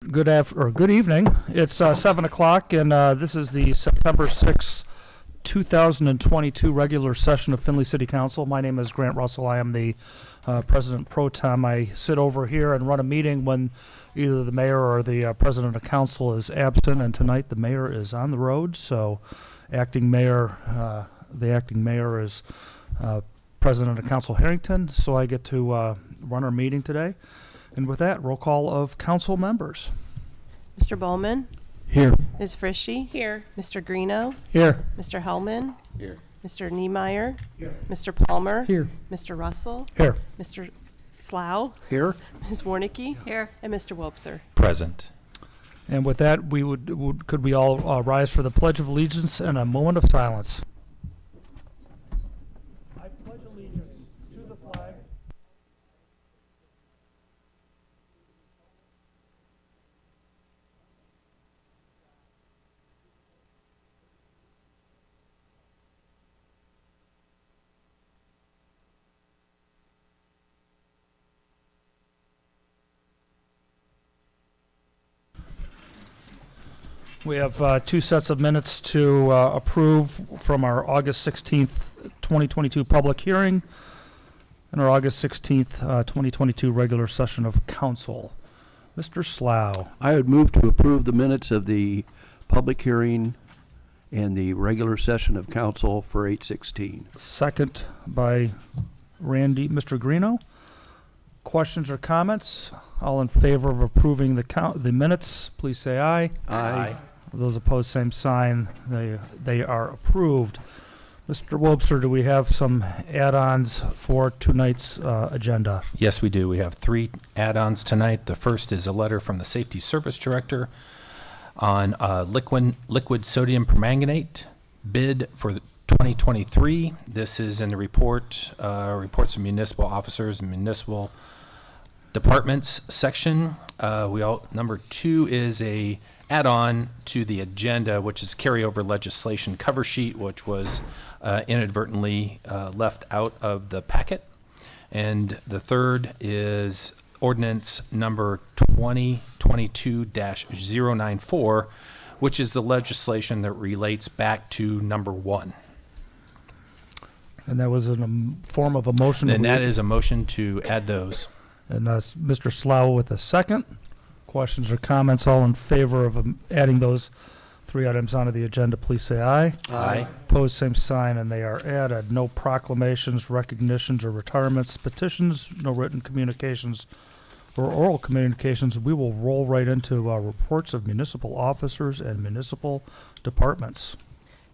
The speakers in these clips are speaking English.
Good evening. It's 7 o'clock, and this is the September 6th, 2022 regular session of Findlay City Council. My name is Grant Russell. I am the President Pro Tem. I sit over here and run a meeting when either the mayor or the President of Council is absent, and tonight the mayor is on the road, so the acting mayor is President of Council Harrington, so I get to run our meeting today. And with that, roll call of council members. Mr. Bowman? Here. Ms. Frishy? Here. Mr. Greeno? Here. Mr. Hellman? Here. Mr. Niemeyer? Here. Mr. Palmer? Here. Mr. Russell? Here. Mr. Slough? Here. Ms. Warnicki? Here. And Mr. Wopser. Present. And with that, could we all rise for the Pledge of Allegiance and a moment of silence? I pledge allegiance to the flag. We have two sets of minutes to approve from our August 16th, 2022 public hearing and our August 16th, 2022 regular session of council. Mr. Slough. I would move to approve the minutes of the public hearing and the regular session of council for 8/16. Second by Randy. Mr. Greeno. Questions or comments? All in favor of approving the minutes, please say aye. Aye. Those opposed, same sign. They are approved. Mr. Wopser, do we have some add-ons for tonight's agenda? Yes, we do. We have three add-ons tonight. The first is a letter from the Safety Service Director on liquid sodium permanganate bid for 2023. This is in the reports of municipal officers and municipal departments section. Number two is a add-on to the agenda, which is carryover legislation cover sheet, which was inadvertently left out of the packet. And the third is ordinance number 2022-094, which is the legislation that relates back to number one. And that was in a form of a motion. And that is a motion to add those. And Mr. Slough with a second. Questions or comments? All in favor of adding those three items onto the agenda, please say aye. Aye. Opposed, same sign, and they are added. No proclamations, recognitions, or retirements, petitions, no written communications or oral communications. We will roll right into reports of municipal officers and municipal departments.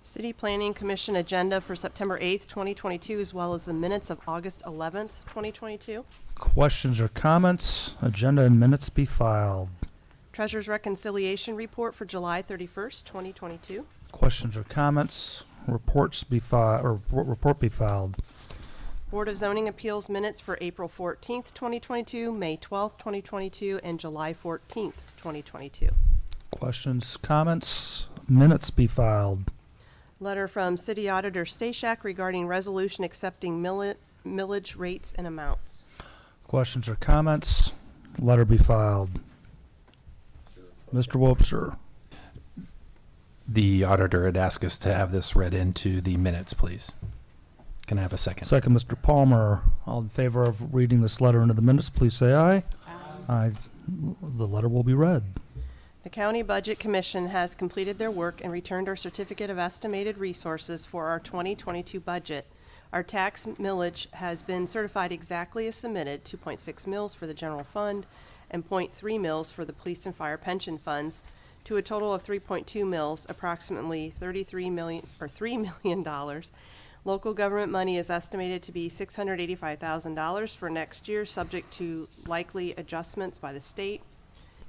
City Planning Commission agenda for September 8th, 2022, as well as the minutes of August 11th, 2022. Questions or comments? Agenda and minutes be filed. Treasurer's Reconciliation Report for July 31st, 2022. Questions or comments? Report be filed. Board of Zoning Appeals minutes for April 14th, 2022, May 12th, 2022, and July 14th, 2022. Questions, comments? Minutes be filed. Letter from City Auditor Stashak regarding resolution accepting millage rates and amounts. Questions or comments? Letter be filed. Mr. Wopser. The auditor had asked us to have this read into the minutes, please. Can I have a second? Second, Mr. Palmer. All in favor of reading this letter into the minutes, please say aye. Aye. The letter will be read. The County Budget Commission has completed their work and returned our certificate of estimated resources for our 2022 budget. Our tax millage has been certified exactly as submitted, 2.6 mils for the general fund and 0.3 mils for the police and fire pension funds, to a total of 3.2 mils, approximately $3 million. Local government money is estimated to be $685,000 for next year, subject to likely adjustments by the state.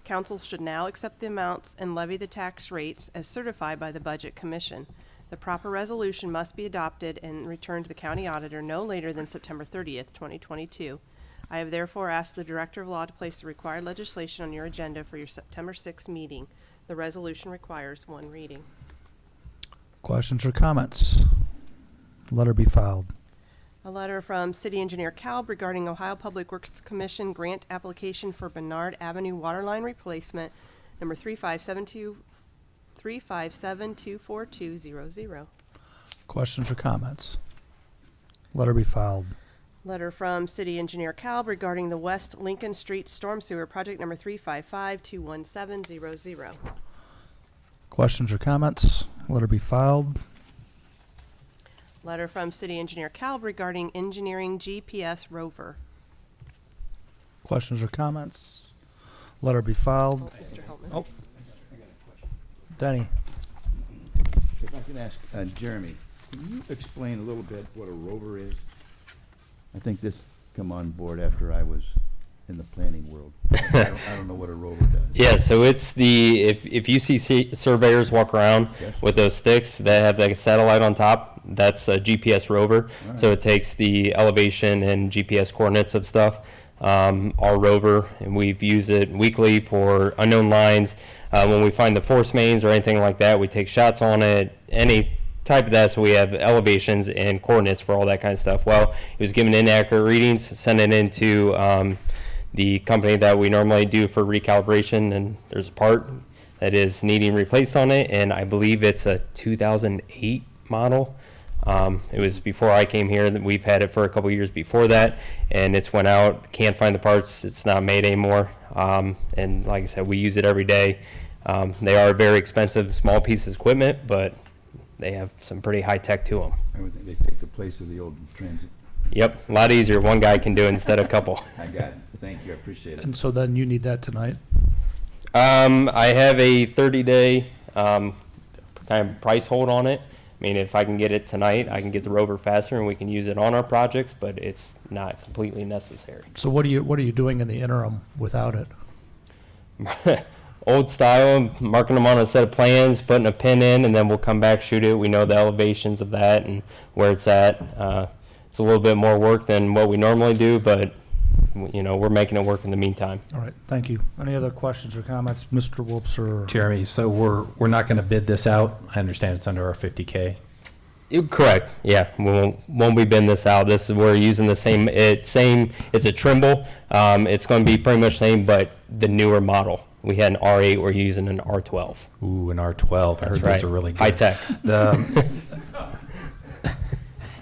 Council should now accept the amounts and levy the tax rates as certified by the Budget Commission. The proper resolution must be adopted and returned to the county auditor no later than September 30th, 2022. I have therefore asked the Director of Law to place the required legislation on your agenda for your September 6th meeting. The resolution requires one reading. Questions or comments? Letter be filed. A letter from City Engineer Kalb regarding Ohio Public Works Commission grant application for Bernard Avenue waterline replacement number 357-24200. Questions or comments? Letter be filed. Letter from City Engineer Calb regarding the West Lincoln Street Storm Sewer Project number 355-21700. Questions or comments? Letter be filed. Letter from City Engineer Calb regarding engineering GPS rover. Questions or comments? Letter be filed. Mr. Heltman. Oh. Denny. If I can ask, Jeremy, can you explain a little bit what a rover is? I think this come on board after I was in the planning world. I don't know what a rover does. Yeah, so it's if you see surveyors walk around Yes. with those sticks that have like a satellite on top, that's a GPS rover. All So right. it takes the elevation and GPS coordinates of stuff. Our rover, and we've used it weekly for unknown lines. When we find the force mains or anything like that, we take shots on it, any type of that, so we have elevations and coordinates for all that kind of stuff. Well, it was given inaccurate readings, sent it into the company that we normally do for recalibration, and there's a part that is needing replaced on it, and I believe it's a 2008 model. It was before I came here. We've had it for a couple years before that, and it's went out. Can't find the parts. It's not made anymore. And like I said, we use it every day. They are very expensive, small pieces of equipment, but they have some pretty high tech to them. I would think they take the place of the old transit. Yep, a lot easier. One guy can do it instead of a couple. I got it. Thank you. I appreciate it. And so then you need that tonight? I have a 30-day kind of price hold on it. I mean, if I can get it tonight, I can get the rover faster and we can use it on our projects, but it's not completely necessary. So what are you doing in the interim without it? Old style, marking them on a set of plans, putting a pin in, and then we'll come back, shoot it. We know the elevations of that and where it's at. It's a little bit more work than what we normally do, but we're making it work in the meantime. All right, thank you. Any other questions or comments? Mr. Whoops or? Jeremy, so we're not going to bid this out? I understand it's under our 50K. Correct. Yeah, we won't be bidding this out. We're using the same. It's a Trimble. It's going to be pretty much same, but the newer model. We had an R8. We're using an R12. Ooh, an R12. I heard right. those are really good. High tech.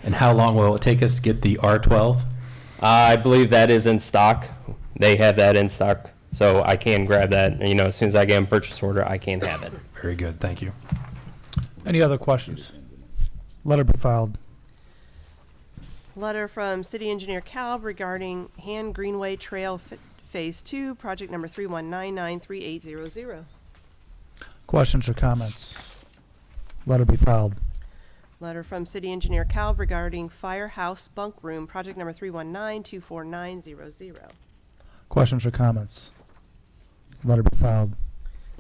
And how long will it take us to get the R12? I believe that is in stock. They have that in stock, so I can grab that. As soon as I get a purchase order, I can have it. Very good. Thank you. Any other questions? Letter be filed. Letter from City Engineer Calb regarding Han Greenway Trail Phase 2, project number 319938800. Questions or comments? Letter be filed. Letter from City Engineer Calb regarding Firehouse Bunk Room, project number 31924900. Questions or comments? Letter be filed.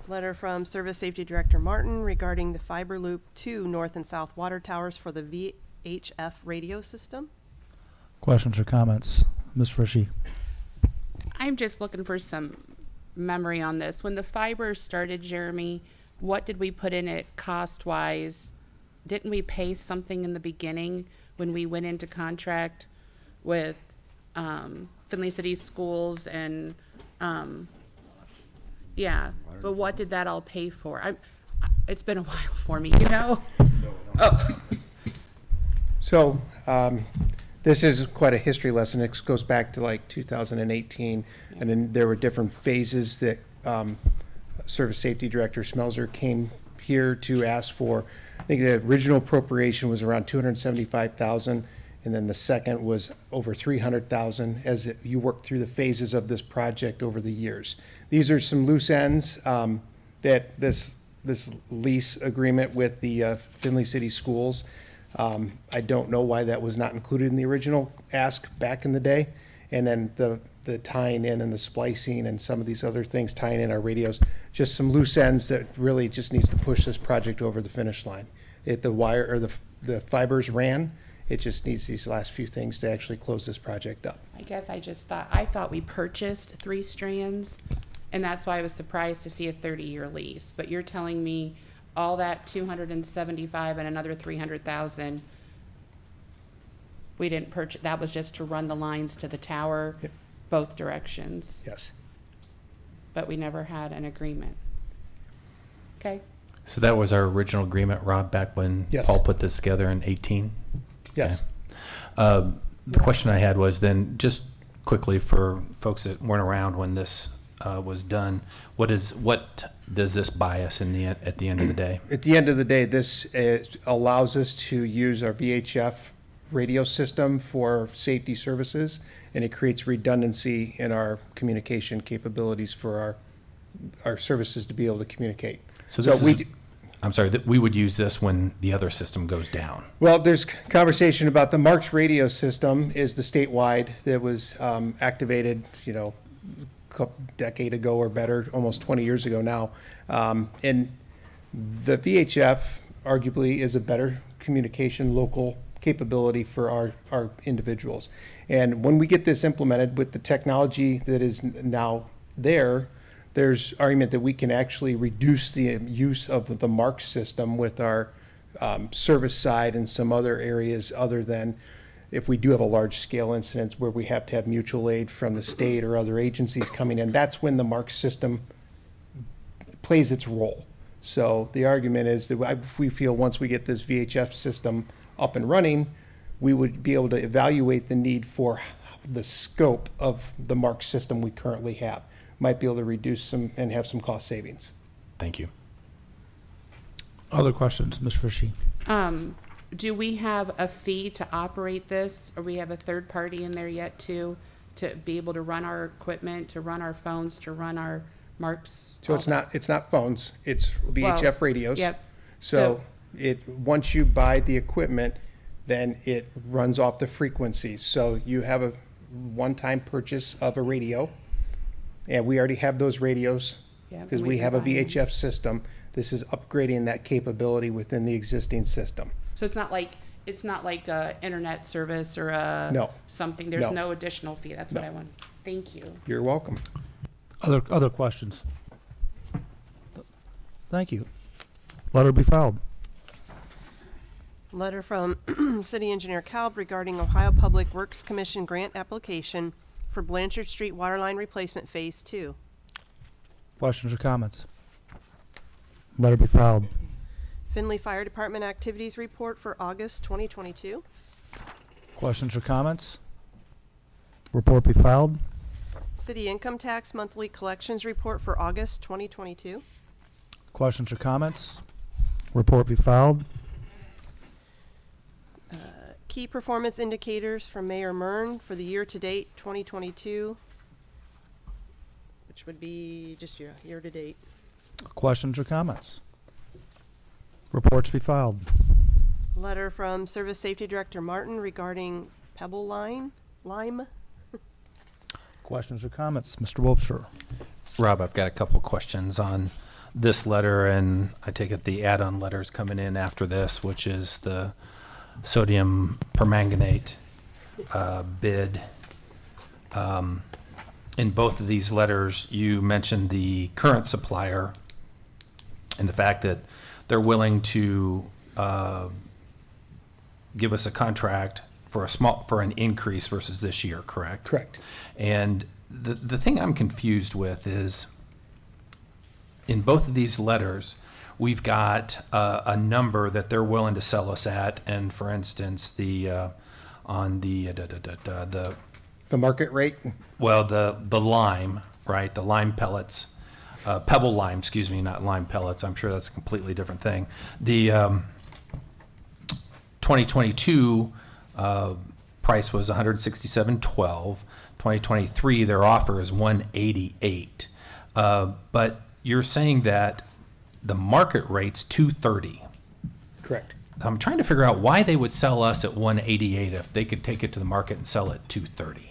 Letter from Service Safety Director Martin regarding the Fiber Loop 2 North and South Water Towers for the VHF radio system. Questions or comments? Ms. Frischie. I'm just looking for some memory on this. When the fiber started, Jeremy, what did we put in it cost-wise? Didn't we pay something in the beginning when we went into contract with Findlay City Schools and, yeah, but what did that all pay for? It's been a while for me, Oh. So, this is quite a history lesson. It goes back to like 2018, and then there were different phases that Service Safety Director Smelzer came here to ask for. I think the original appropriation was around $275,000, and then the second was over $300,000 as you work through the phases of this project over the years. These are some loose ends that this lease agreement with the Findlay City Schools. I don't know why that was not included in the original ask back in the day. And then the tying in and the splicing and some of these other things, tying in our radios, just some loose ends that really just needs to push this project over the finish line. The wire or the fibers ran. It just needs these last few things to actually close this project up. I guess I thought we purchased 3 strands, and that's why I was surprised to see a 30-year lease. But you're telling me all that 275 and another 300,000, we didn't purchase, that was just to run the lines to the tower, Yep. both directions, Yes. but we never had an agreement. Okay, So that was our original agreement, Rob, back when Yes. Paul put this together in 18? Yes. The question I had was then, just quickly for folks that weren't around when this was done, what does this buy us at the end of the day? At the end of the day, this allows us to use our VHF radio system for safety services, and it creates redundancy in our communication capabilities for our services to be able to communicate. So this we is, do- I'm sorry, that we would use this when the other system goes down. Well, there's conversation about the Marks radio system is the statewide that was activated, decade ago or better, almost 20 years ago now. And the VHF arguably is a better communication local capability for our individuals. And when we get this implemented with the technology that is now there's argument that we can actually reduce the use of the Marks system with our service side and some other areas other than if we do have a large scale incidents where we have to have mutual aid from the state or other agencies coming in. That's when the Marks system plays its role. So the argument is that we feel once we get this VHF system up and running, we would be able to evaluate the need for the scope of the Marks system we currently have. Might be able to reduce some and have some cost savings. Thank you. Other questions, Ms. Frishy? do we have a fee to operate this, or we have a third party in there yet to be able to run our equipment, to run our phones, to run our Marks? So it's not phones, it's VHF radios. Yep. So once you buy the equipment, then it runs off the frequencies. So you have a one-time purchase of a radio, and we already have those radios Yeah, because we we can have a buy them. VHF system. This is upgrading that capability within the existing system. So it's not like a internet service or a No. something. There's No. no additional fee. That's what No. I want. Thank you. You're welcome. Other questions? Thank you. Letter be filed. Letter from City Engineer Kalb regarding Ohio Public Works Commission grant application for Blanchard Street Waterline Replacement Phase 2. Questions or comments? Letter be filed. Findlay Fire Department Activities Report for August 2022. Questions or comments? Report be filed. City Income Tax Monthly Collections Report for August 2022. Questions or comments? Report be filed. Key Performance Indicators from Mayor Mern for the year-to-date 2022, which would be just year-to-date. Questions or comments? Reports be filed. Letter from Service Safety Director Martin regarding Pebble Lime. Questions or comments? Mr. Wobser. Rob, I've got a couple of questions on this letter, and I take it the add-on letter's coming in after this, which is the sodium permanganate bid. In both of these letters, you mentioned the current supplier and the fact that they're willing to give us a contract for an increase versus this year, correct? Correct. And the thing I'm confused with is, in both of these letters, we've got a number that they're willing to sell us at, and for instance, the The market rate, the lime, right? The lime pellets, pebble lime, excuse me, not lime pellets. I'm sure that's a completely different thing. The 2022 price was $167.12. 2023, their offer is $188. But you're saying that the market rate's $230. correct. I'm trying to figure out why they would sell us at $188 if they could take it to the market and sell it $230.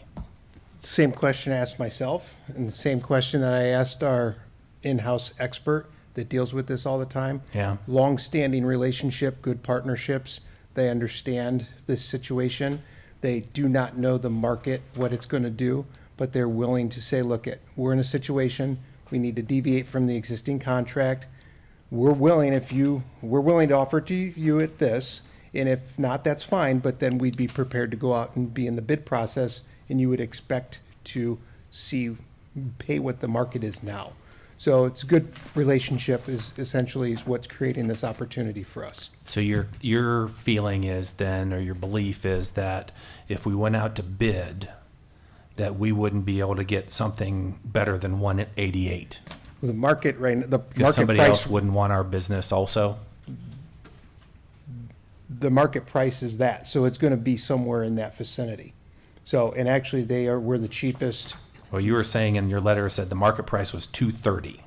Same question I asked myself, and the same question that I asked our in-house expert that deals with this all the time. Yeah. Long-standing relationship, good partnerships. They understand this situation. They do not know the market, what it's going to do, but they're willing to say, look, we're in a situation, we need to deviate from the existing contract. We're willing to offer to you at this, and if not, that's fine, but then we'd be prepared to go out and be in the bid process, and you would expect to pay what the market is now. So it's a good relationship is essentially is what's creating this opportunity for us. So your feeling is then, or your belief is that if we went out to bid, that we wouldn't be able to get something better than 188? The market right now, the Because market somebody else price, wouldn't want our business also? the market price is that, so it's gonna be somewhere in that vicinity. So, and actually, we're the cheapest, Well, you were saying in your letter, said the market price was 230.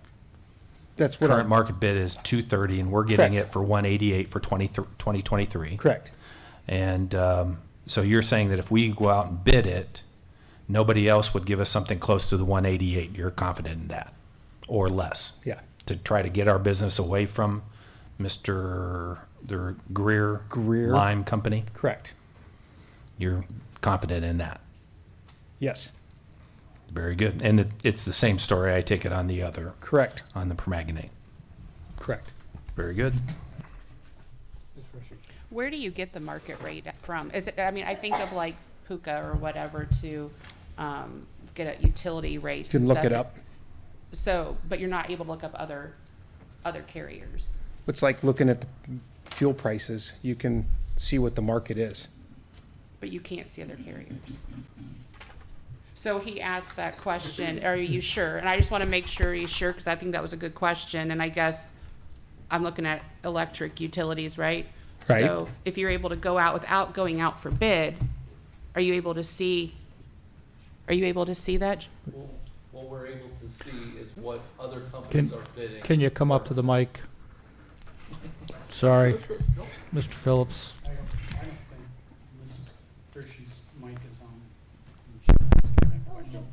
that's what Current I'm, market bid is 230, and we're getting Correct. it for 188 for 2023. correct. And so you're saying that if we go out and bid it, nobody else would give us something close to the 188. You're confident in that, or less, Yeah, to try to get our business away from the Greer Lime Company? correct. You're confident in that? Yes, Very good. And it's the same story, I take it, on the correct, permanganate. correct. Very good. Where do you get the market rate from? Is it, I mean, I think of like Puka or whatever to get at utility rates. You can and look stuff. it up. So, but you're not able to look up other carriers. It's like looking at the fuel prices. You can see what the market is. But you can't see other carriers. So he asked that question, are you sure? And I just want to make sure he's sure, because I think that was a good question, and I guess I'm looking at electric utilities, right? Right. So if you're able to go out without going out for bid, are you able to see that? What we're able to see is what other companies are bidding. Can you come up to the mic? Sorry, Mr. Phillips. I don't think Ms. Frisch's mic is on. She was asking that question.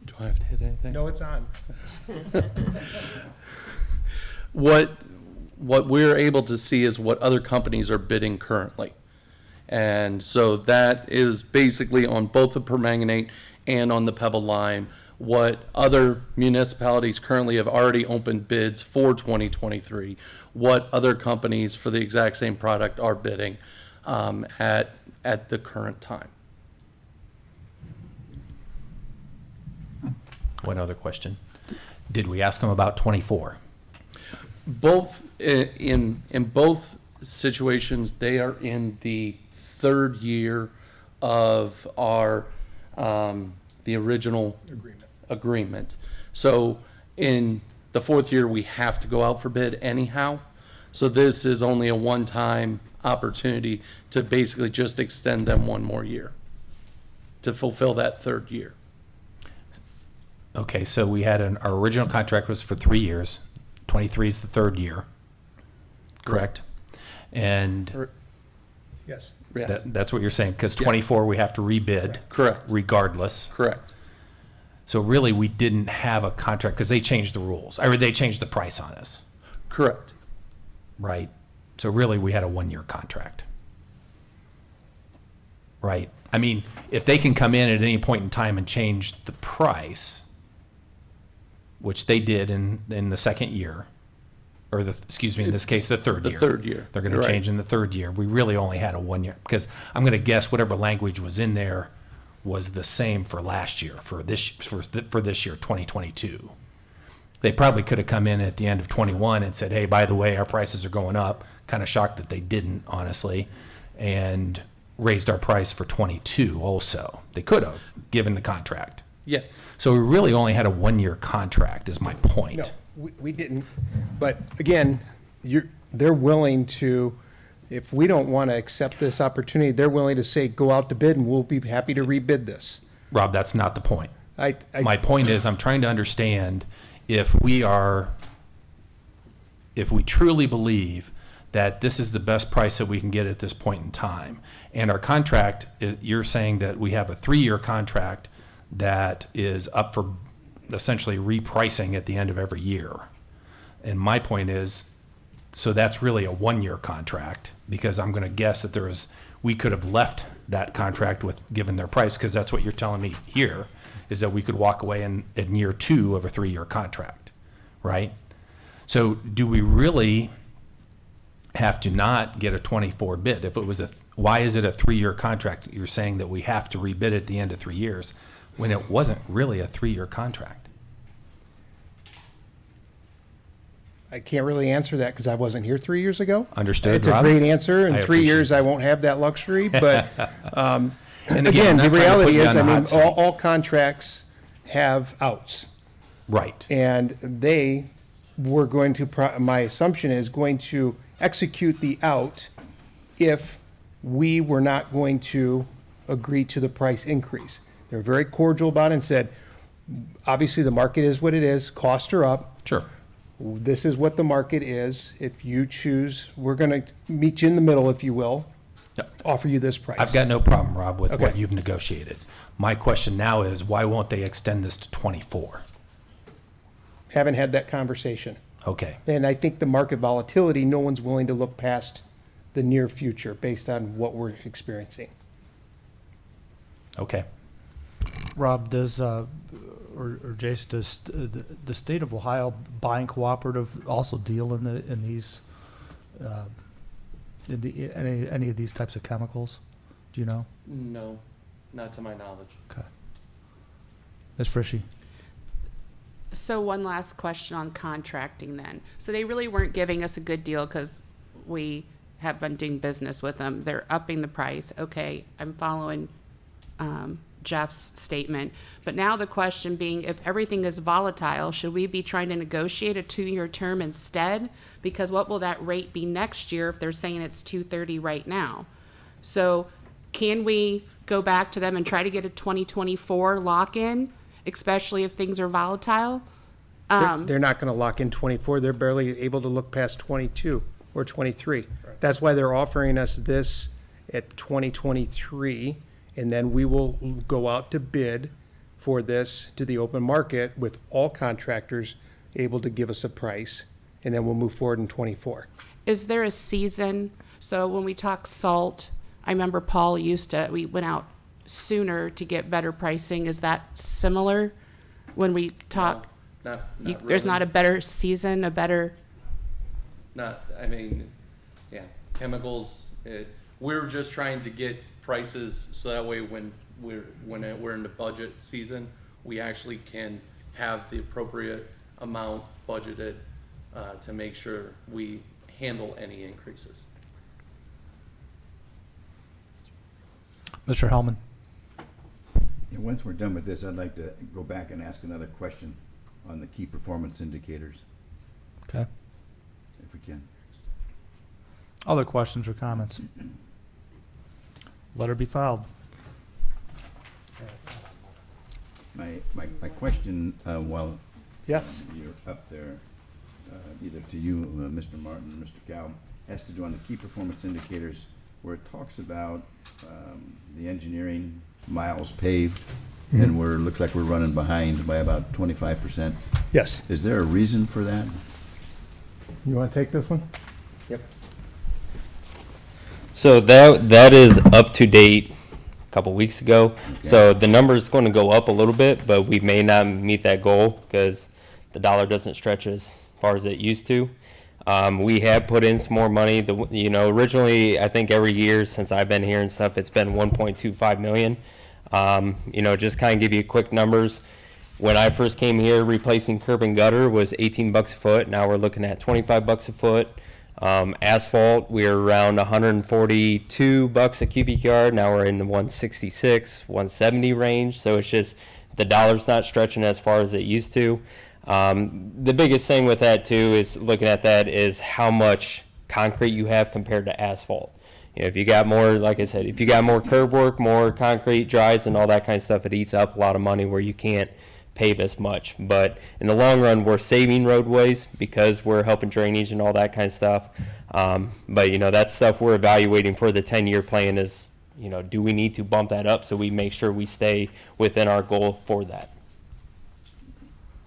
Do I have to hit anything? No, it's on. What we're able to see is what other companies are bidding currently. And so that is basically on both the permanganate and on the pebble lime, what other municipalities currently have already opened bids for 2023, what other companies for the exact same product are bidding at the current time. One other question. Did we ask them about 24? Both, in both situations, they are in the third year of our, the original agreement. So in the fourth year, we have to go out for bid anyhow. So this is only a one-time opportunity to basically just extend them one more year to fulfill that third year. Okay, so we had our original contract was for 3 years. 23 is the third year, correct? And Yes. Yes, that's what you're saying, because Yes. 24 we have to rebid correct, regardless. correct. So really, we didn't have a contract because they changed the rules, or they changed the price on us, Correct. right? So really, we had a 1-year contract, right? I mean, if they can come in at any point in time and change the price, which they did in the second year, or excuse me, in this case, the third The year. third year. They're going to Right. change in the third year. We really only had a 1 year, because I'm going to guess whatever language was in there was the same for last year, for this year, 2022. They probably could have come in at the end of 21 and said, hey, by the way, our prices are going up. Kind of shocked that they didn't, honestly, and raised our price for 22 also. They could have, given the contract. Yes. So we really only had a 1-year contract, is my point. No, we didn't. But again, they're willing to, if we don't want to accept this opportunity, they're willing to say, go out to bid and we'll be happy to rebid this. Rob, that's not the point. I My point is, I'm trying to understand if we truly believe that this is the best price that we can get at this point in time. And our contract, you're saying that we have a 3-year contract that is up for essentially repricing at the end of every year. And my point is, so that's really a 1-year contract, because I'm going to guess that we could have left that contract with, given their price, because that's what you're telling me here, is that we could walk away in year 2 of a 3-year contract, right? So do we really have to not get a 24 bid? If it was why is it a 3-year contract? You're saying that we have to rebid at the end of 3 years when it wasn't really a 3-year contract. I can't really answer that because I wasn't here 3 years ago. Understood, It's a Rob? great answer. In I 3 appreciate years, I that. won't have that luxury, but And again, I'm the not trying to put reality you is, on I the mean, hot seat. all contracts have outs. Right. And they were going to, my assumption is, going to execute the out if we were not going to agree to the price increase. They were very cordial about it and said, obviously, the market is what it is, costs are up. Sure. This is what the market is. If you choose, we're going to meet you in the middle, if you will, Yep. offer you this price. I've got no problem, Rob, with what Okay. you've negotiated. My question now is, why won't they extend this to 24? Haven't had that conversation. Okay. And I think the market volatility, no one's willing to look past the near future based on what we're experiencing. Okay. Rob, does, or Jace, does the state of Ohio buying cooperative also deal in these, any of these types of chemicals? Do you know? No, not to my knowledge. Okay. Ms. Frishy? So one last question on contracting then. So they really weren't giving us a good deal because we have been doing business with them. They're upping the price. Okay, I'm following Jeff's statement. But now the question being, if everything is volatile, should we be trying to negotiate a 2-year term instead? Because what will that rate be next year if they're saying it's 230 right now? So can we go back to them and try to get a 2024 lock-in, especially if things are volatile? They're not going to lock in 24. They're barely able to look past 22 or 23. That's why they're offering us this at 2023, and then we will go out to bid for this to the open market with all contractors able to give us a price, and then we'll move forward in 24. Is there a season? So when we talk salt, I remember Paul we went out sooner to get better pricing. Is that similar when we talk? Not There's really. not a better season, I mean, yeah, chemicals, we're just trying to get prices so that way when we're in the budget season, we actually can have the appropriate amount budgeted to make sure we handle any increases. Mr. Hellman? And once we're done with this, I'd like to go back and ask another question on the key performance indicators, Okay. if we can. Other questions or comments? Let her be filed. My question, while Yes. you're up there, either to you, Mr. Martin, or Mr. Cow, has to do on the key performance indicators where it talks about the engineering miles paved, and looks like we're running behind by about 25%. Yes. Is there a reason for that? You want to take this one? So that is up to date a couple weeks ago. So the number is going to go up a little bit, but we may not meet that goal because the dollar doesn't stretch as far as it used to. We have put in some more money. Originally, I think every year since I've been here and stuff, it's been 1.25 million. Just kind of give you quick numbers. When I first came here, replacing curb and gutter was 18 bucks a foot. Now we're looking at 25 bucks a foot. Asphalt, we're around 142 bucks a cubic yard. Now we're in the 166, 170 range. So it's just the dollar's not stretching as far as it used to. The biggest thing with that too is looking at that is how much concrete you have compared to asphalt. If you got more, like I said, if you got more curb work, more concrete drives and all that kind of stuff, it eats up a lot of money where you can't pave as much. But in the long run, we're saving roadways because we're helping drainage and all that kind of stuff. But that's stuff we're evaluating for the 10-year plan is, do we need to bump that up so we make sure we stay within our goal for that?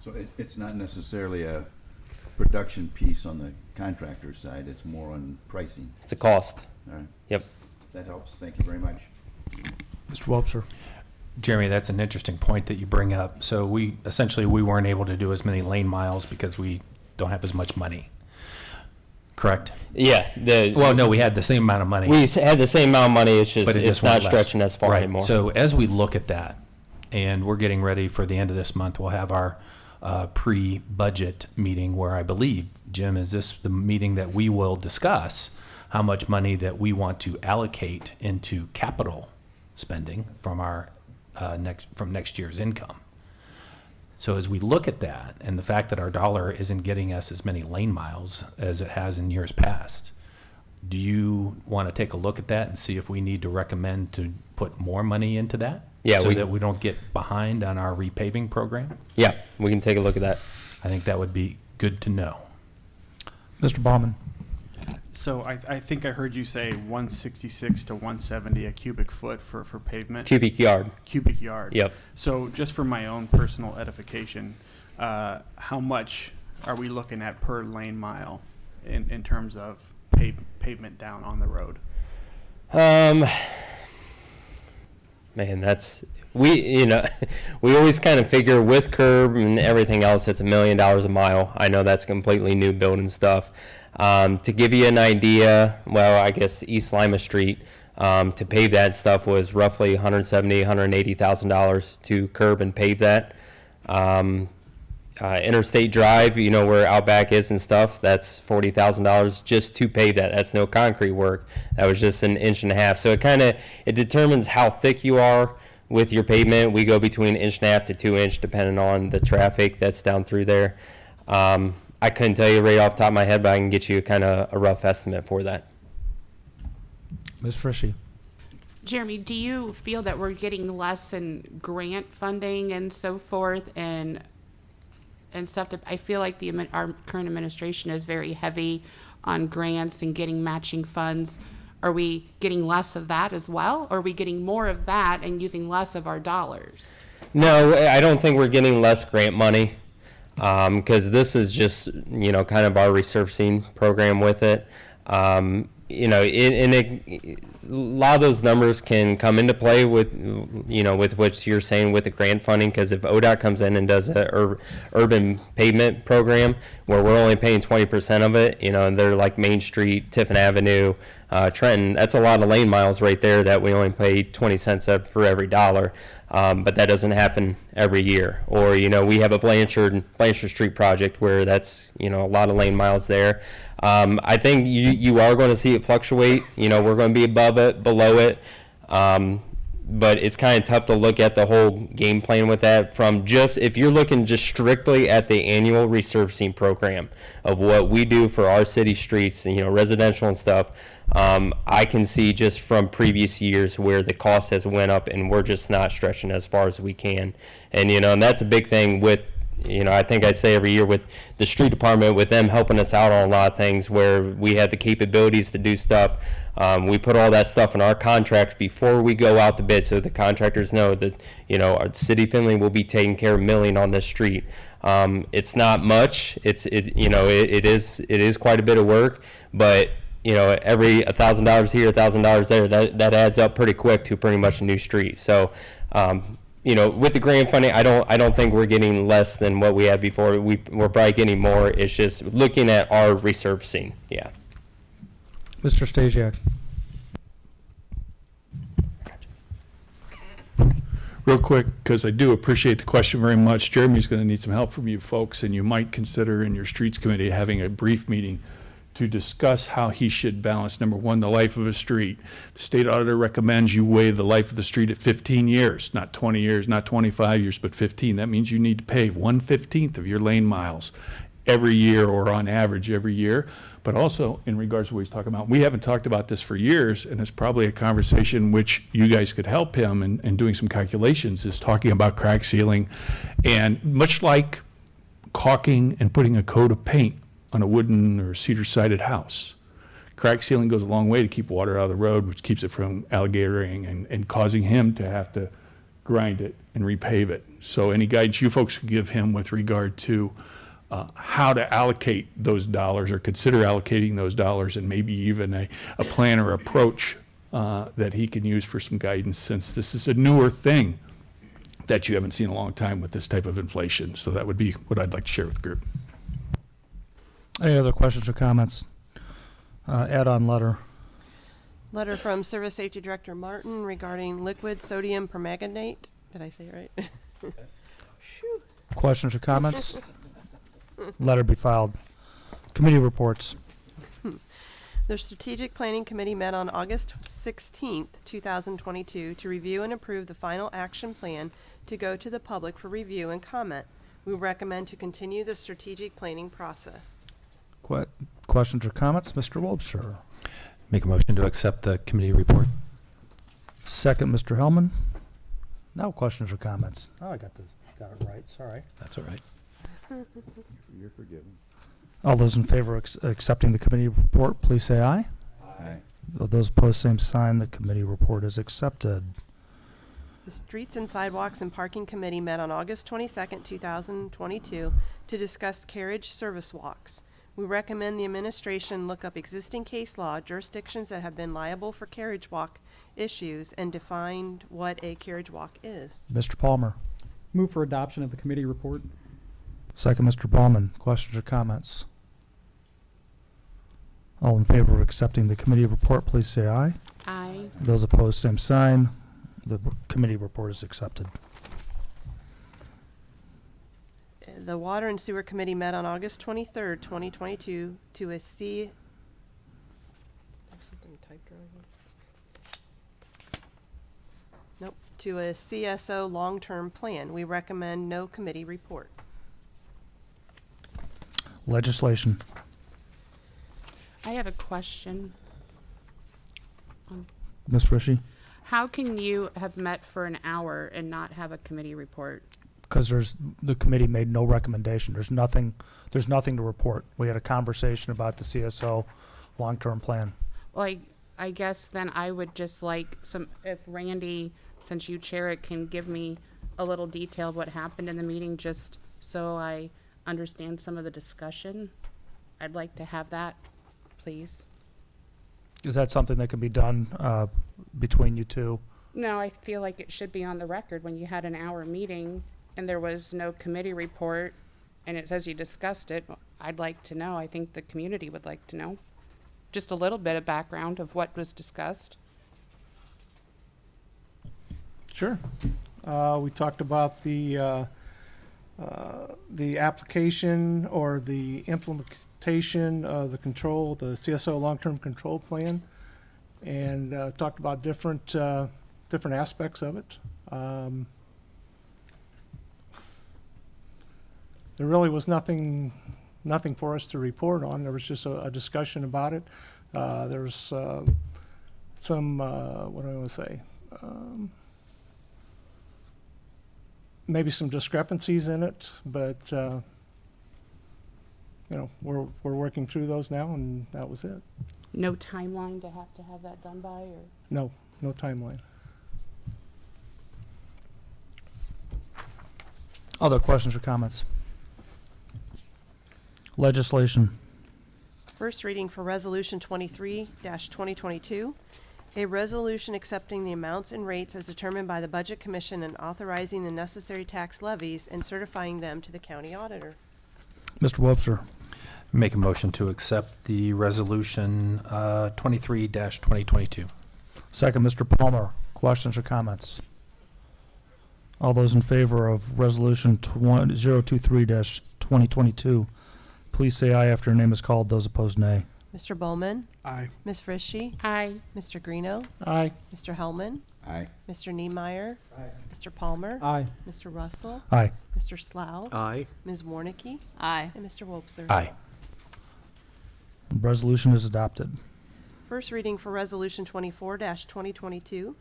So it's not necessarily a production piece on the contractor side, it's more on pricing. It's a cost. All right, Yep. that helps. Thank you very much. Mr. Wobser? Jeremy, that's an interesting point that you bring up. So we weren't able to do as many lane miles because we don't have as much money. correct? Yeah, Well, no, we had the same amount of money. we had the same amount of money. It's just But it it's just not went less. stretching as far Right. anymore. So as we look at that, and we're getting ready for the end of this month, we'll have our pre-budget meeting where I believe, Jim, is this the meeting that we will discuss how much money that we want to allocate into capital spending from our next year's income. So as we look at that and the fact that our dollar isn't getting us as many lane miles as it has in years past, do you want to take a look at that and see if we need to recommend to put more money into that? Yeah, So that we don't get behind on our repaving program? Yeah, we can take a look at that. I think that would be good to know. Mr. Baumann. So I think I heard you say 166 to 170 a cubic foot for pavement. Cubic yard. Cubic yard. Yep. So just for my own personal edification, how much are we looking at per lane mile in terms of pavement down on the road? Man, we always kind of figure with curb and everything else, it's $1 million a mile. I know that's completely new building stuff. To give you an idea, well, I guess East Lima Street, to pave that stuff was roughly $170,000, $180,000 to curb and pave that. Interstate Drive, where Outback is and stuff, that's $40,000 just to pave that. That's no concrete work. That was just 1.5 inches. So it determines how thick you are with your pavement. We go between 1.5 inches to 2 inches depending on the traffic that's down through there. I couldn't tell you right off the top of my head, but I can get you kind of a rough estimate for that. Ms. Frishy. Jeremy, do you feel that we're getting less in grant funding and so forth and stuff? I feel like our current administration is very heavy on grants and getting matching funds. Are we getting less of that as well? Or are we getting more of that and using less of our dollars? No, I don't think we're getting less grant money because this is just, kind of our resurfacing program with it. A lot of those numbers can come into play with, with what you're saying with the grant funding, because if ODOT comes in and does a urban pavement program where we're only paying 20% of it, and they're like Main Street, Tiffin Avenue, Trenton, that's a lot of lane miles right there that we only pay 20 cents up for every dollar. But that doesn't happen every year. Or, we have a Blanchard Street project where that's, a lot of lane miles there. I think you are going to see it fluctuate. We're going to be above it, below it. But it's kind of tough to look at the whole game plan with that from if you're looking just strictly at the annual resurfacing program of what we do for our city streets, residential and stuff. I can see just from previous years where the cost has went up and we're just not stretching as far as we can. And, and that's a big thing with, I think I say every year with the street department, with them helping us out on a lot of things where we have the capabilities to do stuff. We put all that stuff in our contracts before we go out to bid, so the contractors know that, our city of Findlay will be taking care of milling on this street. It's not much. It is quite a bit of work, but every $1,000 here, $1,000 there, that adds up pretty quick to pretty much a new street. So, with the grant funding, I don't think we're getting less than what we had before. We're probably getting more. It's just looking at our resurfacing. Yeah. Mr. Stasiak. Real quick, because I do appreciate the question very much. Jeremy's going to need some help from you folks, and you might consider in your streets committee having a brief meeting to discuss how he should balance, number one, the life of a street. The state auditor recommends you weigh the life of the street at 15 years, not 20 years, not 25 years, but 15. That means you need to pave 1/15 of your lane miles every year, or on average every year. But also, in regards to what he's talking about, we haven't talked about this for years, and it's probably a conversation which you guys could help him in doing some calculations, is talking about crack sealing. And much like caulking and putting a coat of paint on a wooden or cedar-sided house, crack sealing goes a long way to keep water out of the road, which keeps it from alligatoring and causing him to have to grind it and repave it. So any guidance you folks can give him with regard to how to allocate those dollars, or consider allocating those dollars, and maybe even a plan or approach that he can use for some guidance, since this is a newer thing that you haven't seen in a long time with this type of inflation. So that would be what I'd like to share with the group. Any other questions or comments? Add-on letter. Letter from Service Safety Director Martin regarding liquid sodium permanganate. Did I say it right? Phew. Questions or comments? Letter be filed. Committee reports. The Strategic Planning Committee met on August 16th, 2022, to review and approve the final action plan to go to the public for review and comment. We recommend to continue the strategic planning process. Questions or comments? Mr. Wobser. Make a motion to accept the committee report. Second, Mr. Hellman. No questions or comments. Oh, I got it right. Sorry. That's all right. You're forgiven. All those in favor of accepting the committee report, please say aye. Aye. Those opposed, same sign. The committee report is accepted. The Streets and Sidewalks and Parking Committee met on August 22nd, 2022, to discuss carriage service walks. We recommend the administration look up existing case law, jurisdictions that have been liable for carriage walk issues, and define what a carriage walk is. Mr. Palmer. Move for adoption of the committee report. Second, Mr. Ballman. Questions or comments? All in favor of accepting the committee report, please say aye. Aye. Those opposed, same sign. The committee report is accepted. The Water and Sewer Committee met on August 23rd, 2022, to there's something typed wrong here. Nope, to a CSO long-term plan. We recommend no committee report. Legislation. I have a question. Ms. Frischie? How can you have met for an hour and not have a committee report? Because the committee made no recommendation. There's nothing to report. We had a conversation about the CSO long-term plan. Well, I guess then I would just like if Randy, since you chair it, can give me a little detail of what happened in the meeting, just so I understand some of the discussion. I'd like to have that, please. Is that something that can be done between you two? No, I feel like it should be on the record when you had an hour meeting and there was no committee report and it says you discussed it. I'd like to know. I think the community would like to know. Just a little bit of background of what was discussed. Sure. We talked about the application or the implementation of the CSO long-term control plan, and talked about different aspects of it. There really was nothing for us to report on. There was just a discussion about it. There was some, what do I want to say? Maybe some discrepancies in it, but we're working through those now, and that was it. No timeline to have that done by, or? No timeline. Other questions or comments? Legislation. First reading for Resolution 23-2022, a resolution accepting the amounts and rates as determined by the Budget Commission and authorizing the necessary tax levies and certifying them to the county auditor. Mr. Wobser. Make a motion to accept the resolution 23-2022. Second, Mr. Palmer. Questions or comments? All those in favor of Resolution 023-2022, please say aye after your name is called. Those opposed, nay. Mr. Bowman? Aye. Ms. Frischie? Aye. Mr. Greeno? Aye. Mr. Hellman? Aye. Mr. Niemeyer? Aye. Mr. Palmer? Aye. Mr. Russell? Aye. Mr. Slough? Aye. Ms. Warnicki? Aye. And Mr. Wobser? Aye. Resolution is adopted. First reading for Resolution 24-2022,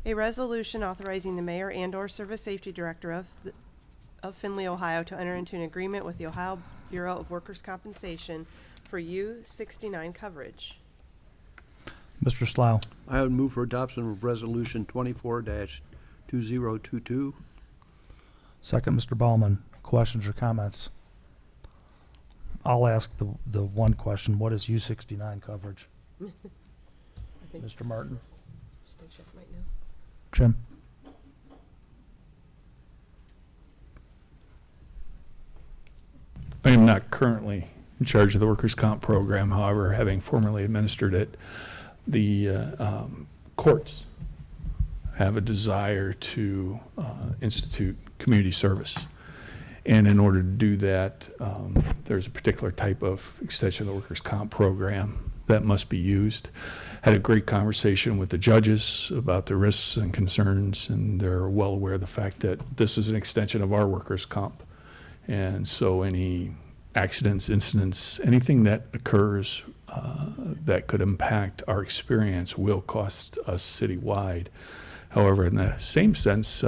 a resolution authorizing the mayor and/or service safety director of Findlay, Ohio, to enter into an agreement with the Ohio Bureau of Workers' Compensation for U-69 coverage. Mr. Slough. I would move for adoption of Resolution 24-2022. Second, Mr. Ballman. Questions or comments? I'll ask the one question. What is U-69 coverage? I think Mr. Martin? State Chef might know. Jim? I am not currently in charge of the workers' comp program. However, having formerly administered it, the courts have a desire to institute community service. And in order to do that, there's a particular type of extension of the workers' comp program that must be used. Had a great conversation with the judges about the risks and concerns, and they're well aware of the fact that this is an extension of our workers' comp. And so any accidents, incidents, anything that occurs that could impact our experience will cost us citywide. However, in the same sense,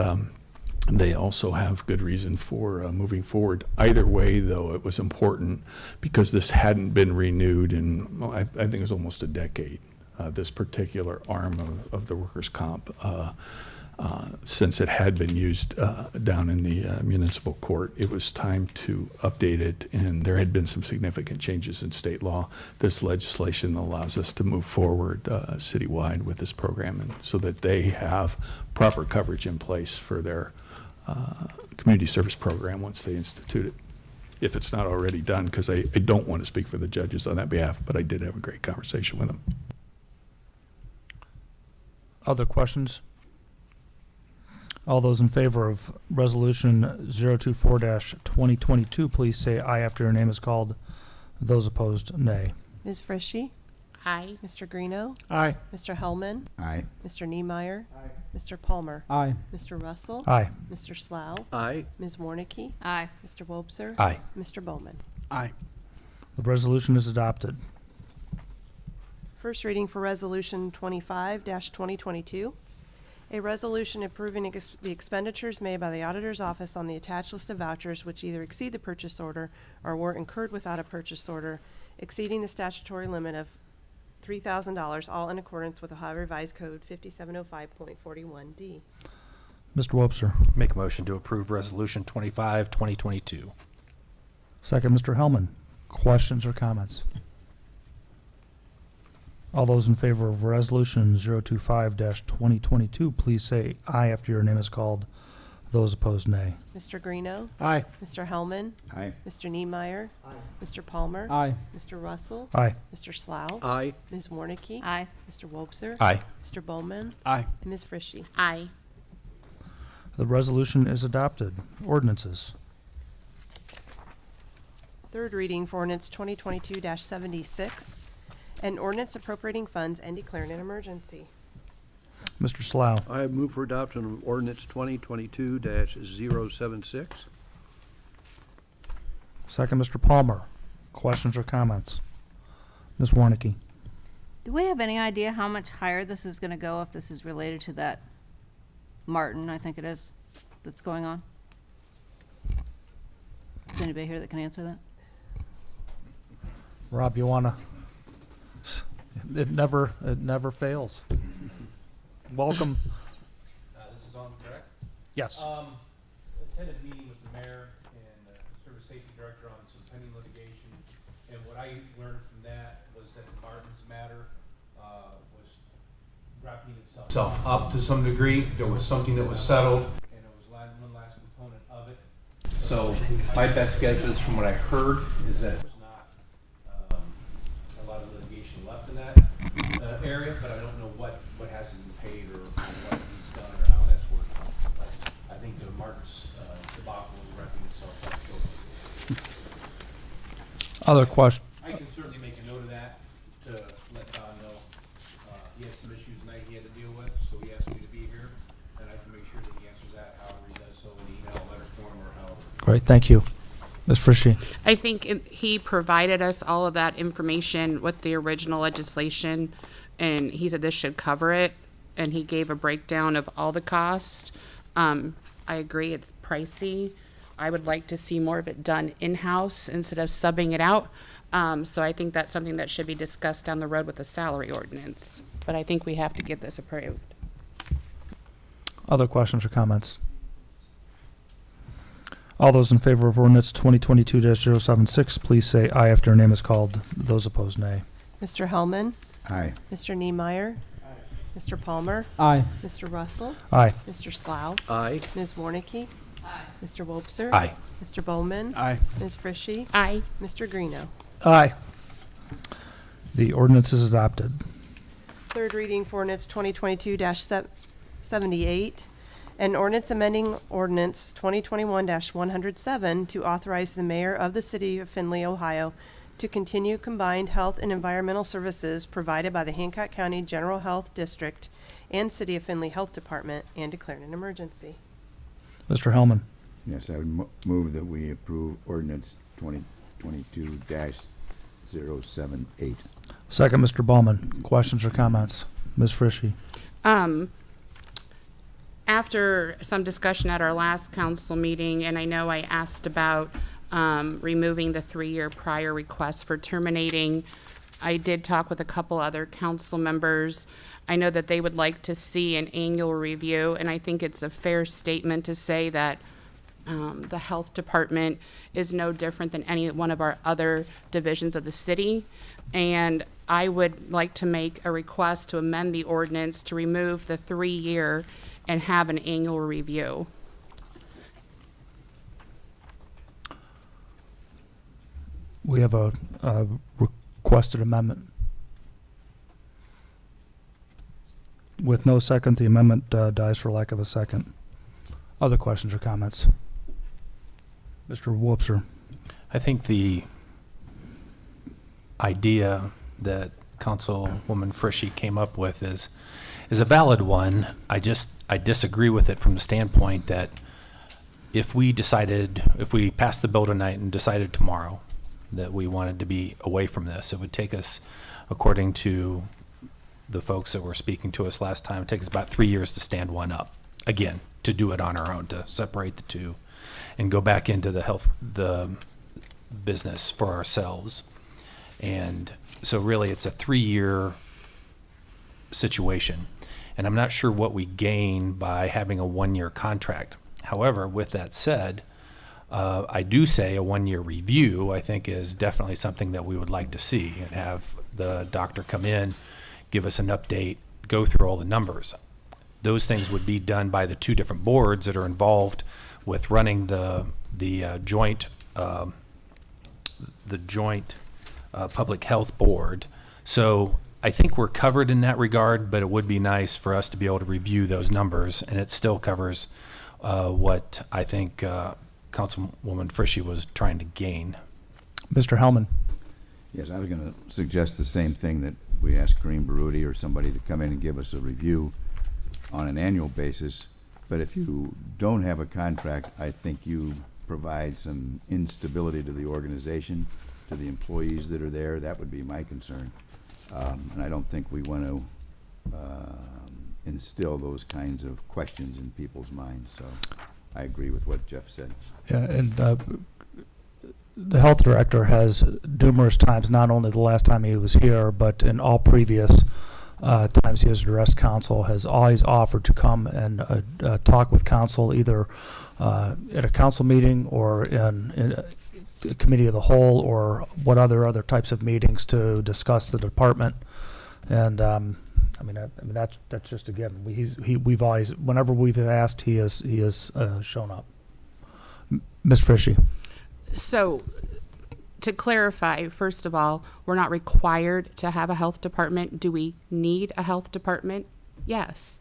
they also have good reason for moving forward. Either way, though, it was important because this hadn't been renewed in, well, I think it was almost a decade, this particular arm of the workers' comp, since it had been used down in the municipal court. It was time to update it, and there had been some significant changes in state law. This legislation allows us to move forward citywide with this program, and so that they have proper coverage in place for their community service program once they institute it, if it's not already done, because I don't want to speak for the judges on that behalf, but I did have a great conversation with them. Other questions? All those in favor of Resolution 024-2022, please say aye after your name is called. Those opposed, nay. Ms. Frishy? Aye. Mr. Greeno? Aye. Mr. Hellman? Aye. Mr. Niemeyer? Mr. Palmer? Aye. Mr. Russell? Aye. Mr. Slough? Aye. Ms. Warnicki? Aye. Mr. Wobser? Aye. Mr. Bowman? Aye. The resolution is adopted. First reading for Resolution 25-2022. A resolution approving the expenditures made by the Auditor's Office on the attached list of vouchers which either exceed the purchase order or were incurred without a purchase order, exceeding the statutory limit of $3,000, all in accordance with Ohio Revised Code 5705.41D. Mr. Wobser. Make a motion to approve Resolution 25, 2022. Second, Mr. Hellman. Questions or comments? All those in favor of Resolution 025-2022, please say aye after your name is called. Those opposed, nay. Mr. Greeno? Aye. Mr. Hellman? Aye. Mr. Niemeyer? Mr. Palmer? Aye. Mr. Russell? Aye. Mr. Slough? Aye. Ms. Warnicki? Aye. Mr. Wobser? Aye. Mr. Bowman? Aye. And Ms. Frishy? Aye. The resolution is adopted. Ordinances. Third reading for ordinance 2022-76, an ordinance appropriating funds and declaring an emergency. Mr. Slough. I move for adoption of ordinance 2022-076. Second, Mr. Palmer. Questions or comments? Ms. Warnicki. Do we have any idea how much higher this is going to go if this is related to that Martin, I think it is, that's going on? Is anybody here that can answer that? Rob, you wanna? It never fails. Welcome. This is on, correct? Yes. Attended a meeting with the mayor and the service safety director on some pending litigation, and what I learned from that was that Martin's matter was wrapping itself up to some degree. There was something that was settled, and it was one last component of it. So my best guess is, from what I heard, is that it was not a lot of litigation left in that area, but I don't know what hasn't been paid or what he's done or how that's worked out. But I think the Martin's debacle is wrapping itself up. So Other question. I can certainly make a note of that to let Don know. He had some issues tonight he had to deal with, so he asked me to be here, and I can make sure that he answers that however he does so, in email, letter form, or however. Great, thank you. Ms. Frishy. I think he provided us all of that information with the original legislation, and he said this should cover it, and he gave a breakdown of all the costs. I agree, it's pricey. I would like to see more of it done in-house instead of subbing it out. So I think that's something that should be discussed down the road with the salary ordinance. But I think we have to get this approved. Other questions or comments? All those in favor of ordinance 2022-076, please say aye after your name is called. Those opposed, nay. Mr. Hellman? Aye. Mr. Niemeyer? Mr. Palmer? Aye. Mr. Russell? Aye. Mr. Slough? Aye. Ms. Warnicki? Mr. Wobser? Aye. Mr. Bowman? Aye. Ms. Frishy? Aye. Mr. Greeno? Aye. The ordinance is adopted. Third reading for ordinance 2022-78, an ordinance amending ordinance 2021-107 to authorize the mayor of the city of Findlay, Ohio, to continue combined health and environmental services provided by the Hancock County General Health District and City of Findlay Health Department and declaring an emergency. Mr. Hellman. Yes, I would move that we approve ordinance 2022-078. Second, Mr. Bowman. Questions or comments? Ms. Frishy. After some discussion at our last council meeting, and I know I asked about removing the 3-year prior request for terminating, I did talk with a couple other council members. I know that they would like to see an annual review, and I think it's a fair statement to say that the health department is no different than any one of our other divisions of the city. And I would like to make a request to amend the ordinance to remove the 3-year and have an annual review. We have a requested amendment. With no second, the amendment dies for lack of a second. Other questions or comments? Mr. Wobser. I think the idea that Councilwoman Frishy came up with is a valid one. I disagree with it from the standpoint that if we passed the bill tonight and decided tomorrow that we wanted to be away from this, it would take us, according to the folks that were speaking to us last time, it would take us about 3 years to stand one up again, to do it on our own, to separate the two and go back into the business for ourselves. And so really it's a 3-year situation. And I'm not sure what we gain by having a 1-year contract. However, with that said, I do say a 1-year review, I think, is definitely something that we would like to see, and have the doctor come in, give us an update, go through all the numbers. Those things would be done by the 2 different boards that are involved with running the joint public health board. So I think we're covered in that regard, but it would be nice for us to be able to review those numbers, and it still covers what I think Councilwoman Frishy was trying to gain. Mr. Hellman. Yes, I was going to suggest the same thing, that we ask Kareem Baroudi or somebody to come in and give us a review on an annual basis. But if you don't have a contract, I think you provide some instability to the organization, to the employees that are there. That would be my concern. And I don't think we want to instill those kinds of questions in people's minds. So I agree with what Jeff said. Yeah, and the health director has numerous times, not only the last time he was here, but in all previous times he has addressed council, has always offered to come and talk with council, either at a council meeting or in a committee of the whole, or what other types of meetings to discuss the department. And that's just a given. We've always, whenever we've asked, he has shown up. Ms. Frishy. So, to clarify, first of all, we're not required to have a health department. Do we need a health department? Yes.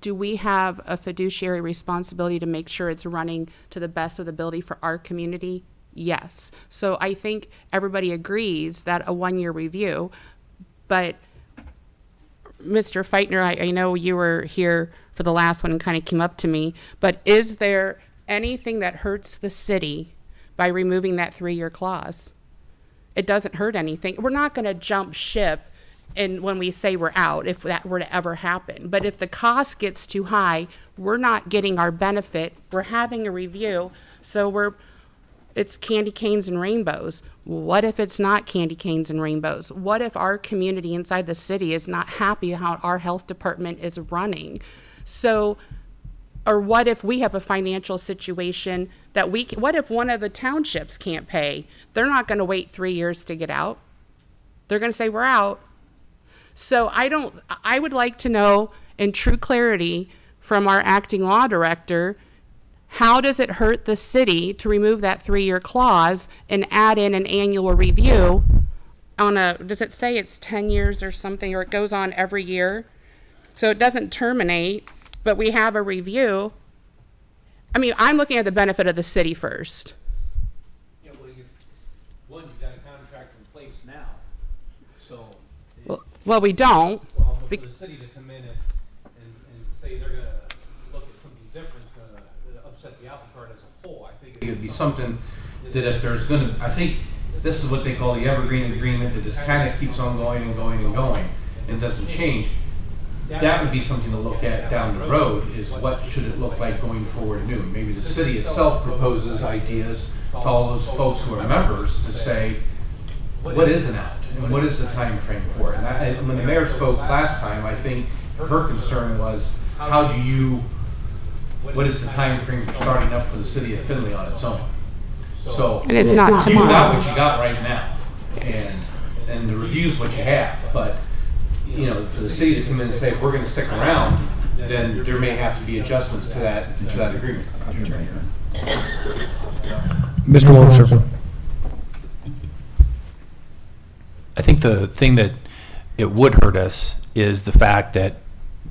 Do we have a fiduciary responsibility to make sure it's running to the best of the ability for our community? Yes. So I think everybody agrees that a 1-year review, but Mr. Feitner, I know you were here for the last one and kind of came up to me, but is there anything that hurts the city by removing that 3-year clause? It doesn't hurt anything. We're not going to jump ship and when we say we're out, if that were to ever happen. But if the cost gets too high, we're not getting our benefit. We're having a review, so it's candy canes and rainbows. What if it's not candy canes and rainbows? What if our community inside the city is not happy how our health department is running? So, or what if we have a financial situation that what if one of the townships can't pay? They're not going to wait 3 years to get out. They're going to say, we're out. So I would like to know in true clarity from our acting law director, How does it hurt the city to remove that 3-year clause and add in an annual review on a, does it say it's 10 years or something, or it goes on every year? So it doesn't terminate, but we have a review. I mean, I'm looking at the benefit of the city first. Yeah, well, you've got a contract in place now, so. Well, we don't. Well, but for the city to come in and say they're gonna look at something different, is gonna upset the apple cart as a whole. I think it would be something that if there's gonna, I think this is what they call the evergreen agreement, that just kind of keeps on going and going and going and doesn't change. That would be something to look at down the road, is what should it look like going forward new. Maybe the city itself proposes ideas to all those folks who are members to say, what is an out and what is the time frame for it? And when the mayor spoke last time, I think her concern was, what is the time frame for starting up for the city of Findlay on its own? So And it's not you got tomorrow. what you got right now, and the review's what you have, but you know, for the city to come in and say, if we're gonna stick around, then there may have to be adjustments to that agreement. Mr. Wobser. I think the thing that it would hurt us is the fact that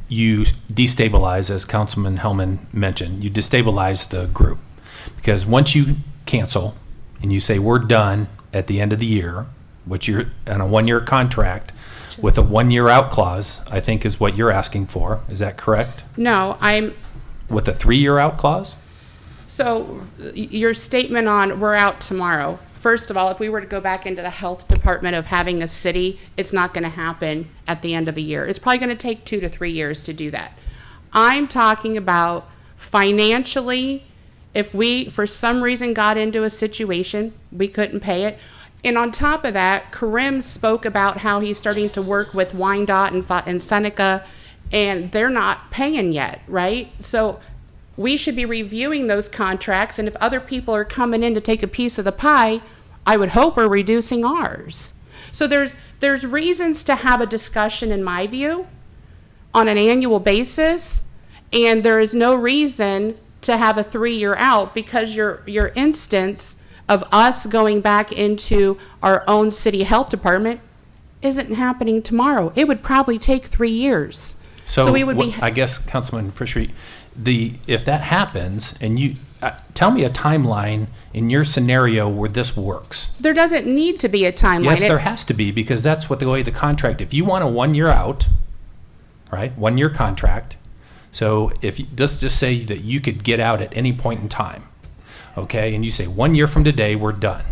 you destabilize, as Councilman Hellman mentioned, you destabilize the group. Because once you cancel and you say, we're done at the end of the year, which you're on a 1-year contract, with a 1-year out clause, I think is what you're asking for. Is that correct? No, With a 3-year out clause? so your statement on we're out tomorrow. First of all, if we were to go back into the health department of having a city, it's not going to happen at the end of a year. It's probably going to take 2 to 3 years to do that. I'm talking about financially, if we, for some reason, got into a situation, we couldn't pay it. And on top of that, Karim spoke about how he's starting to work with Wyandotte and Seneca, and they're not paying yet, right? So we should be reviewing those contracts, and if other people are coming in to take a piece of the pie, I would hope we're reducing ours. So there's reasons to have a discussion, in my view, on an annual basis, and there is no reason to have a 3-year out, because your instance of us going back into our own city health department isn't happening tomorrow. It would probably take 3 years. So we would be. I guess, Councilman Fishery, if that happens, and you tell me a timeline in your scenario where this works. There doesn't need to be a timeline. Yes, there has to be, because that's what the way the contract. If you want a 1-year out, right, 1-year contract. So if you, just say that you could get out at any point in time. Okay, and you say 1 year from today, we're done.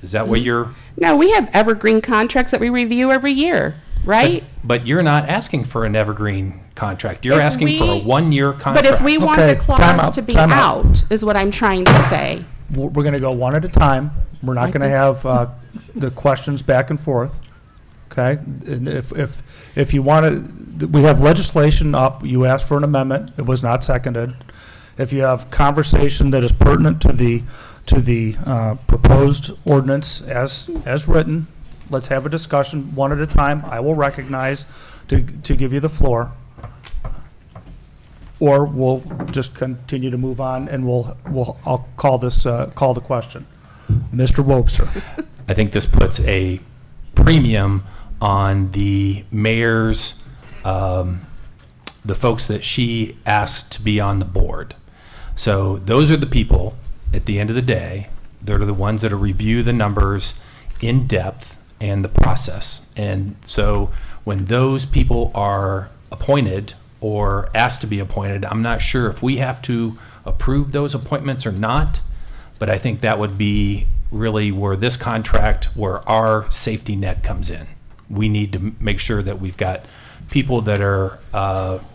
Is that what you're? No, we have evergreen contracts that we review every year, right? But you're not asking for an evergreen contract. You're asking for a 1-year contract. But if we want the clause to be out, is what I'm trying to say. We're going to go one at a time. We're not going to have the questions back and forth. Okay? And if you want to, we have legislation up. You asked for an amendment. It was not seconded. If you have conversation that is pertinent to the proposed ordinance as written, let's have a discussion one at a time. I will recognize to give you the floor. Or we'll just continue to move on, and I'll call the question. Mr. Wobser. I think this puts a premium on the mayor's, the folks that she asked to be on the board. So those are the people, at the end of the day, they're the ones that will review the numbers in depth and the process. And so when those people are appointed or asked to be appointed, I'm not sure if we have to approve those appointments or not, but I think that would be really where this contract, where our safety net comes in. We need to make sure that we've got people that are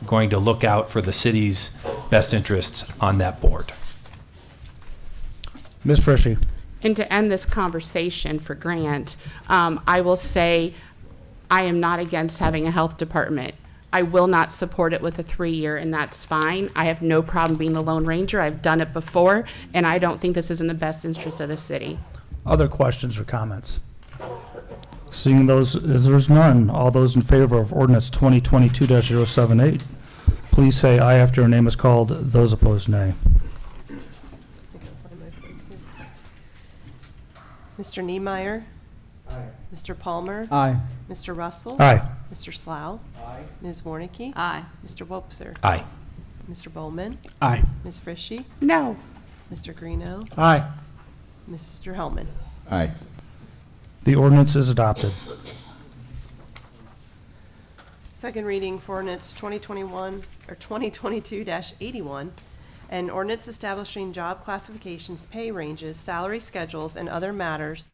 going to look out for the city's best interests on that board. Ms. Frischie. And to end this conversation for Grant, I will say I am not against having a health department. I will not support it with a 3-year, and that's fine. I have no problem being the Lone Ranger. I've done it before, and I don't think this is in the best interest of the city. Other questions or comments? Seeing those, as there's none, all those in favor of ordinance 2022-078, please say aye after your name is called. Those opposed, nay. Mr. Niemeyer. Mr. Palmer. Aye. Mr. Russell. Aye. Mr. Slough. Ms. Warnicki. Aye. Mr. Wobser. Aye. Mr. Bowman. Aye. Ms. Frishy. No. Mr. Greeno. Aye. Mr. Hellman. Aye. The ordinance is adopted. Second reading for ordinance 2021, or 2022-81, and ordinance establishing job classifications, pay ranges, salary schedules, and other matters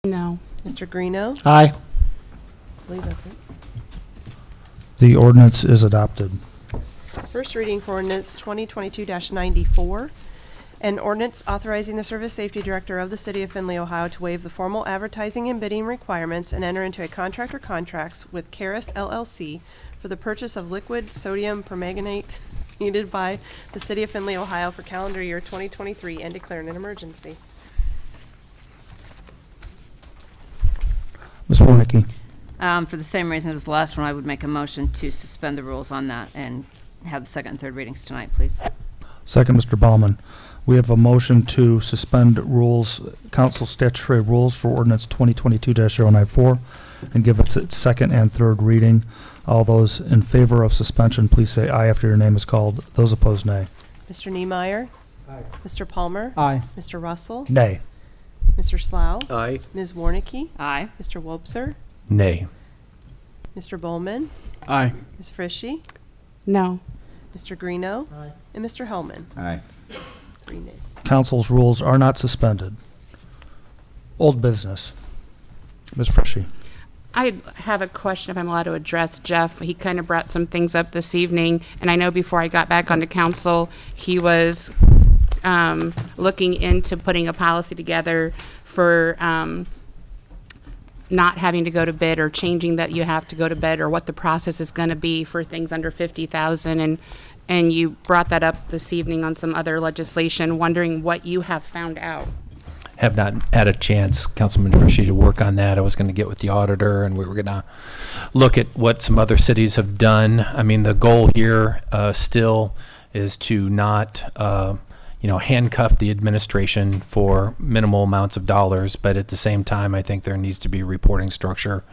No. Mr. Greeno? Aye. I believe that's it. The ordinance is adopted. First reading for ordinance 2022-94, an ordinance authorizing the Service Safety Director of the City of Findlay, Ohio to waive the formal advertising and bidding requirements and enter into a contract or contracts with Caris LLC for the purchase of liquid sodium permanganate needed by the City of Findlay, Ohio for calendar year 2023 and declaring an emergency. Ms. Warnicki. For the same reason as the last one, I would make a motion to suspend the rules on that and have the second and third readings tonight, please. Second, Mr. Baumann. We have a motion to suspend rules, council statutory rules for ordinance 2022-094 and give it its second and third reading. All those in favor of suspension, please say aye after your name is called. Those opposed, nay. Mr. Niemeyer. Aye. Mr. Palmer. Aye. Mr. Russell. Nay. Mr. Slough. Aye. Ms. Warnicki. Aye. Mr. Wobser. Nay. Mr. Bowman. Aye. Ms. Frishy. No. Mr. Greeno. Aye. And Mr. Hellman. Aye. 3 nays. Council's rules are not suspended. Old business. Ms. Frishy. I have a question if I'm allowed to address Jeff. He kind of brought some things up this evening, and I know before I got back onto council, he was looking into putting a policy together for not having to go to bid or changing that you have to go to bid or what the process is going to be for things under 50,000. And you brought that up this evening on some other legislation, wondering what you have found out. Have not had a chance, Councilman Frishy, to work on that. I was going to get with the auditor, and we were going to look at what some other cities have done. I mean, the goal here still is to not, handcuff the administration for minimal amounts of dollars, but at the same time, I think there needs to be a reporting structure,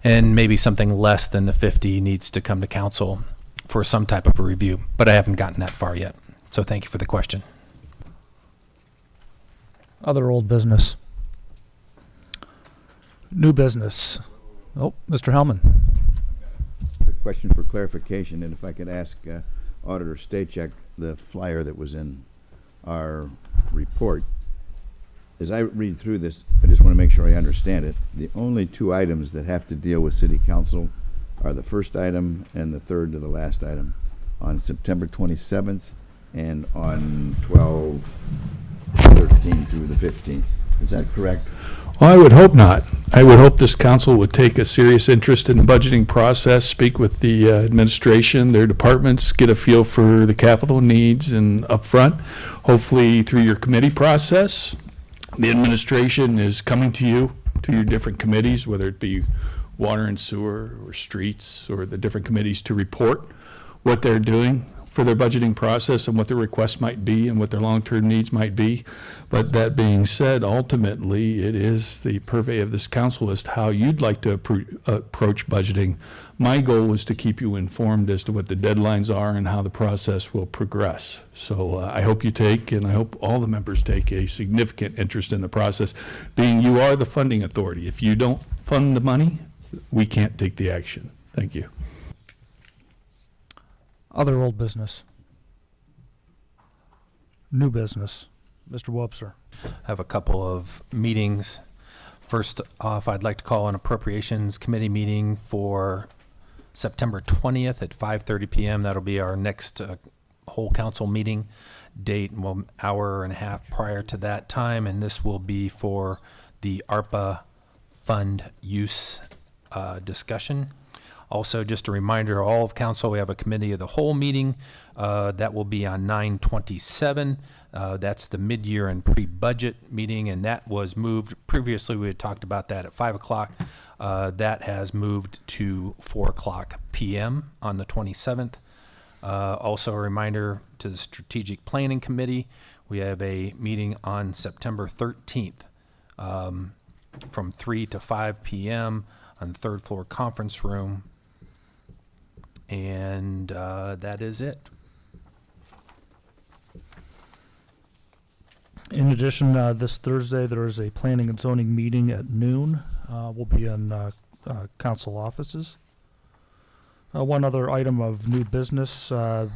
and maybe something less than the 50 needs to come to council for some type of a review. But I haven't gotten that far yet. So thank you for the question. Other old business. New business. Oh, Mr. Hellman. Quick question for clarification, and if I could ask Auditor Stachek, the flyer that was in our report. As I read through this, I just want to make sure I understand it. The only 2 items that have to deal with City Council are the first item and the third to the last item on September 27th and on 12/13 through the 15th. Is that correct? Well, I would hope not. I would hope this council would take a serious interest in the budgeting process, speak with the administration, their departments, get a feel for the capital needs and upfront. Hopefully through your committee process, the administration is coming to you, to your different committees, whether it be water and sewer or streets or the different committees, to report what they're doing for their budgeting process and what their requests might be and what their long-term needs might be. But that being said, ultimately, it is the purvey of this council as to how you'd like to approach budgeting. My goal is to keep you informed as to what the deadlines are and how the process will progress. So I hope you take, and I hope all the members take, a significant interest in the process, being you are the funding authority. If you don't fund the money, we can't take the action. Thank you. Other old business. New business. Mr. Wobser. I have a couple of meetings. First off, I'd like to call an Appropriations Committee meeting for September 20th at 5:30 p.m. That'll be our next whole council meeting date, well, hour and a half prior to that time, and this will be for the ARPA fund use discussion. Also, just a reminder, all of council, we have a committee of the whole meeting. That will be on 9/27. That's the mid-year and pre-budget meeting, and that was moved. Previously, we had talked about that at 5 o'clock. That has moved to 4 o'clock p.m. on the 27th. Also, a reminder to the Strategic Planning Committee, we have a meeting on September 13th from 3 to 5 p.m. on the 3rd floor conference room. And that is it. In addition, this Thursday, there is a planning and zoning meeting at noon. We'll be in council offices. One other item of new business, there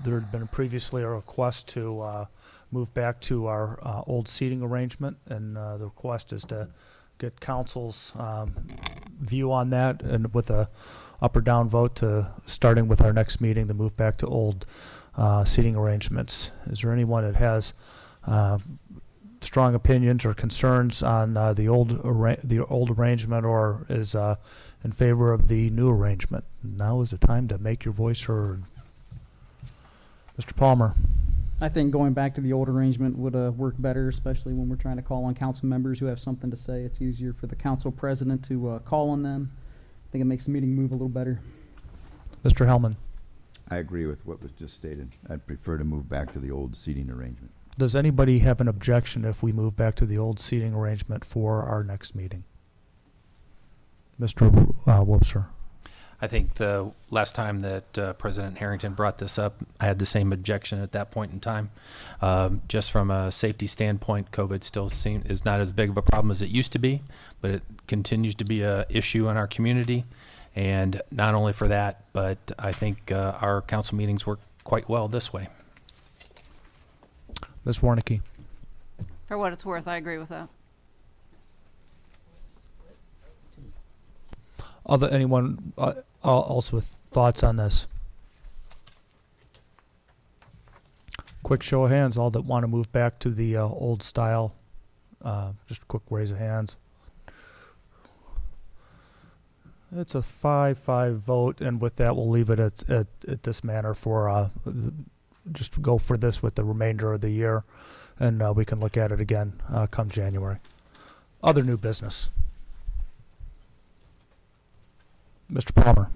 had been previously a request to move back to our old seating arrangement, and the request is to get council's view on that, and with a up or down vote to starting with our next meeting to move back to old seating arrangements. Is there anyone that has strong opinions or concerns on the old arrangement, or is in favor of the new arrangement? Now is the time to make your voice heard. Mr. Palmer. I think going back to the old arrangement would work better, especially when we're trying to call on council members who have something to say. It's easier for the council president to call on them. I think it makes the meeting move a little better. Mr. Hellman. I agree with what was just stated. I'd prefer to move back to the old seating arrangement. Does anybody have an objection if we move back to the old seating arrangement for our next meeting? Mr. Wobser. I think the last time that President Harrington brought this up, I had the same objection at that point in time. Just from a safety standpoint, COVID still is not as big of a problem as it used to be, but it continues to be an issue in our community. And not only for that, but I think our council meetings work quite well this way. Ms. Warnicki. For what it's worth, I agree with that. Anyone also with thoughts on this? Quick show of hands, all that want to move back to the old style. Just a quick raise of hands. It's a 5-5 vote, and with that, we'll leave it at this manner for just go for this with the remainder of the year, and we can look at it again come January. Other new business. Mr. Palmer.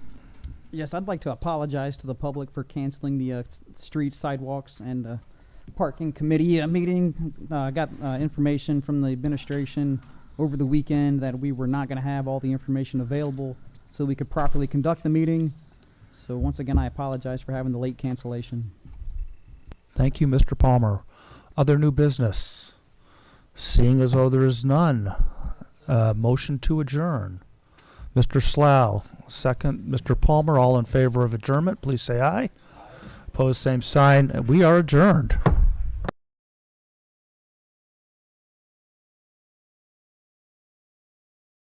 Yes, I'd like to apologize to the public for canceling the street, sidewalks, and parking committee meeting. Got information from the administration over the weekend that we were not going to have all the information available so we could properly conduct the meeting. So once again, I apologize for having the late cancellation. Thank you, Mr. Palmer. Other new business? Seeing as though there is none, motion to adjourn. Mr. Slough, second. Mr. Palmer, all in favor of adjournment, please say aye. Opposed, same sign. We are adjourned.